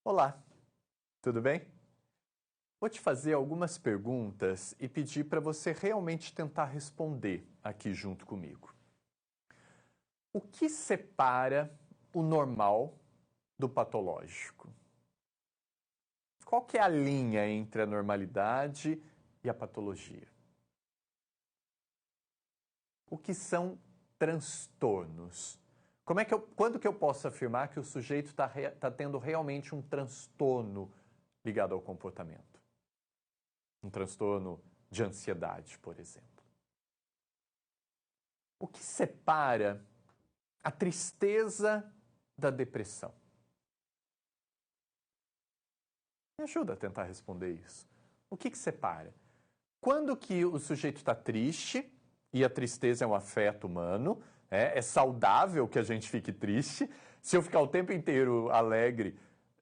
Olá, tudo bem? Vou te fazer algumas perguntas e pedir para você realmente tentar responder aqui junto comigo. O que separa o normal do patológico? Qual que é a linha entre a normalidade e a patologia? O que são transtornos? Quando que eu posso afirmar que o sujeito está tendo realmente um transtorno ligado ao comportamento? Um transtorno de ansiedade, por exemplo. O que separa a tristeza da depressão? Me ajuda a tentar responder isso. O que separa? Quando que o sujeito está triste, e a tristeza é um afeto humano, é saudável que a gente fique triste. Se eu ficar o tempo inteiro alegre,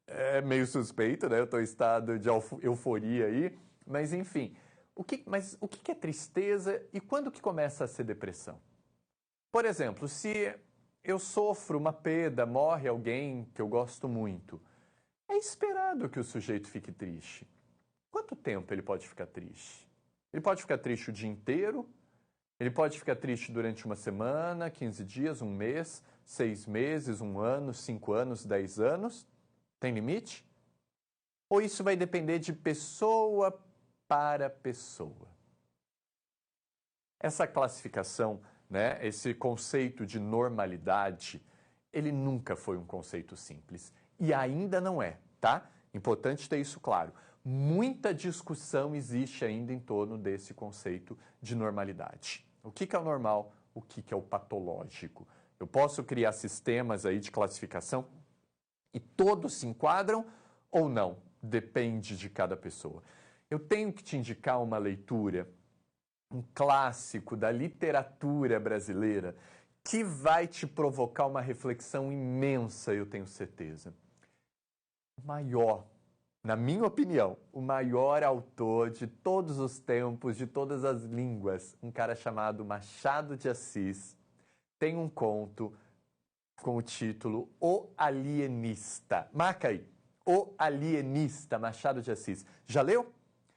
é meio suspeito, né? Eu estou em estado de euforia aí. Mas, enfim, o que é tristeza e quando que começa a ser depressão? Por exemplo, se eu sofro uma perda, morre alguém que eu gosto muito, é esperado que o sujeito fique triste. Quanto tempo ele pode ficar triste? Ele pode ficar triste o dia inteiro? Ele pode ficar triste durante uma semana, 15 dias, um mês, 6 meses, um ano, 5 anos, 10 anos? Tem limite? Ou isso vai depender de pessoa para pessoa? Essa classificação, né, esse conceito de normalidade, ele nunca foi um conceito simples. E ainda não é, tá? Importante ter isso claro. Muita discussão existe ainda em torno desse conceito de normalidade. O que é o normal? O que é o patológico? Eu posso criar sistemas aí de classificação e todos se enquadram ou não? Depende de cada pessoa. Eu tenho que te indicar uma leitura, um clássico da literatura brasileira, que vai te provocar uma reflexão imensa, eu tenho certeza. O maior, na minha opinião, o maior autor de todos os tempos, de todas as línguas, um cara chamado Machado de Assis, tem um conto com o título O Alienista. Marca aí. O Alienista, Machado de Assis. Já leu?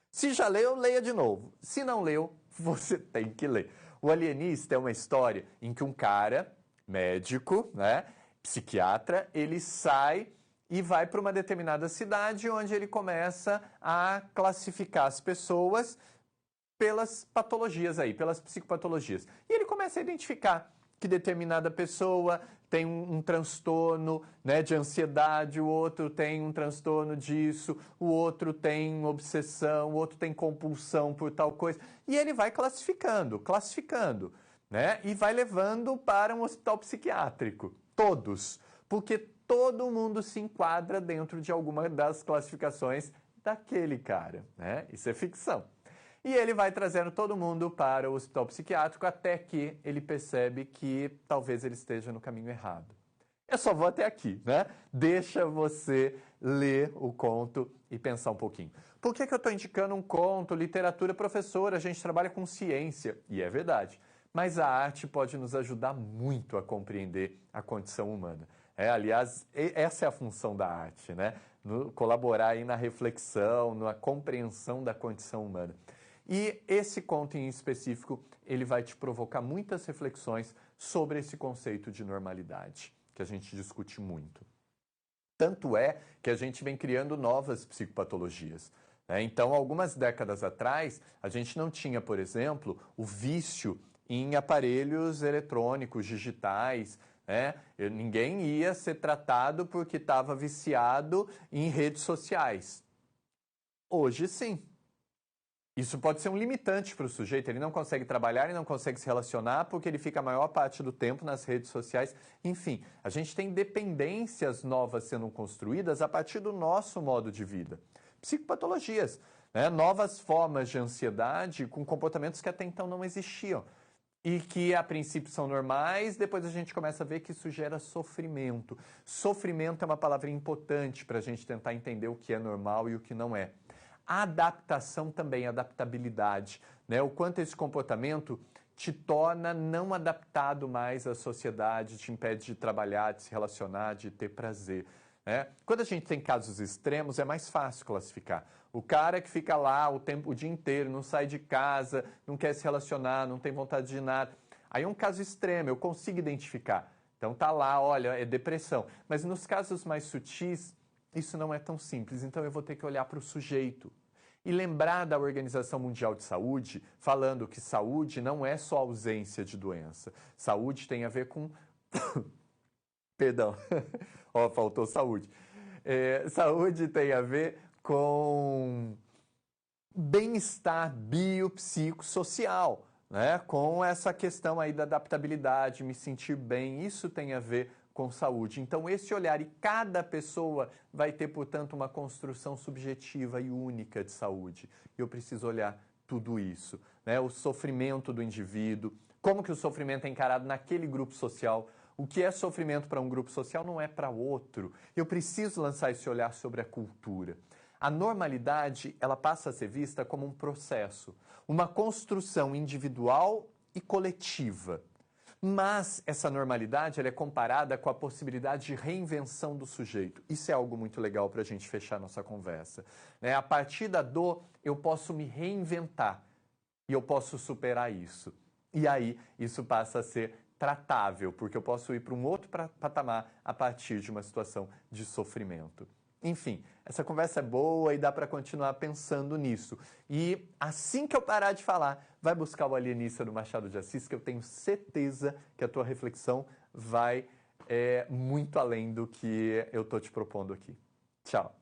Se já leu, leia de novo. Se não leu, você tem que ler. O Alienista é uma história em que um cara, médico, né, psiquiatra, ele sai e vai para uma determinada cidade onde ele começa a classificar as pessoas pelas patologias aí, pelas psicopatologias. E ele começa a identificar que determinada pessoa tem um transtorno, né, de ansiedade, o outro tem um transtorno disso, o outro tem obsessão, o outro tem compulsão por tal coisa. E ele vai classificando, né, e vai levando para um hospital psiquiátrico. Todos. Porque todo mundo se enquadra dentro de alguma das classificações daquele cara, né? Isso é ficção. E ele vai trazendo todo mundo para o hospital psiquiátrico até que ele percebe que talvez ele esteja no caminho errado. Eu só vou até aqui, né? Deixa você ler o conto e pensar um pouquinho. Por que eu estou indicando um conto, literatura, professor? A gente trabalha com ciência, e é verdade. Mas a arte pode nos ajudar muito a compreender a condição humana. Aliás, essa é a função da arte, né? Colaborar aí na reflexão, na compreensão da condição humana. E esse conto em específico, ele vai te provocar muitas reflexões sobre esse conceito de normalidade, que a gente discute muito. Tanto é que a gente vem criando novas psicopatologias, né? Então, algumas décadas atrás, a gente não tinha, por exemplo, o vício em aparelhos eletrônicos, digitais, né? Ninguém ia ser tratado porque estava viciado em redes sociais. Hoje, sim. Isso pode ser um limitante para o sujeito, ele não consegue trabalhar, ele não consegue se relacionar porque ele fica a maior parte do tempo nas redes sociais. Enfim, a gente tem dependências novas sendo construídas a partir do nosso modo de vida. Psicopatologias, né? Novas formas de ansiedade com comportamentos que até então não existiam. E que a princípio são normais, depois a gente começa a ver que isso gera sofrimento. Sofrimento é uma palavra importante para a gente tentar entender o que é normal e o que não é. Adaptação também, adaptabilidade, né? O quanto esse comportamento te torna não adaptado mais à sociedade, te impede de trabalhar, de se relacionar, de ter prazer. né? Quando a gente tem casos extremos, é mais fácil classificar. O cara que fica lá o dia inteiro, não sai de casa, não quer se relacionar, não tem vontade de nada. Aí é um caso extremo, eu consigo identificar. Então tá lá, olha, é depressão. Mas nos casos mais sutis, isso não é tão simples. Então eu vou ter que olhar para o sujeito. E lembrar da Organização Mundial de Saúde, falando que saúde não é só ausência de doença. Saúde tem a ver com... Perdão, ó, faltou saúde. Saúde tem a ver com bem-estar biopsicossocial, né? Com essa questão aí da adaptabilidade, me sentir bem, isso tem a ver com saúde. Então, esse olhar, e cada pessoa vai ter, portanto, uma construção subjetiva e única de saúde. E eu preciso olhar tudo isso, né? O sofrimento do indivíduo, como que o sofrimento é encarado naquele grupo social. O que é sofrimento para um grupo social não é para outro. Eu preciso lançar esse olhar sobre a cultura. A normalidade, ela passa a ser vista como um processo, uma construção individual e coletiva. Mas essa normalidade ela é comparada com a possibilidade de reinvenção do sujeito. Isso é algo muito legal para a gente fechar nossa conversa. A partir da dor, eu posso me reinventar e eu posso superar isso. E aí, isso passa a ser tratável, porque eu posso ir para um outro patamar a partir de uma situação de sofrimento. Enfim, essa conversa é boa e dá para continuar pensando nisso. E assim que eu parar de falar, vai buscar o Alienista do Machado de Assis, que eu tenho certeza que a tua reflexão vai muito além do que eu estou te propondo aqui. Tchau!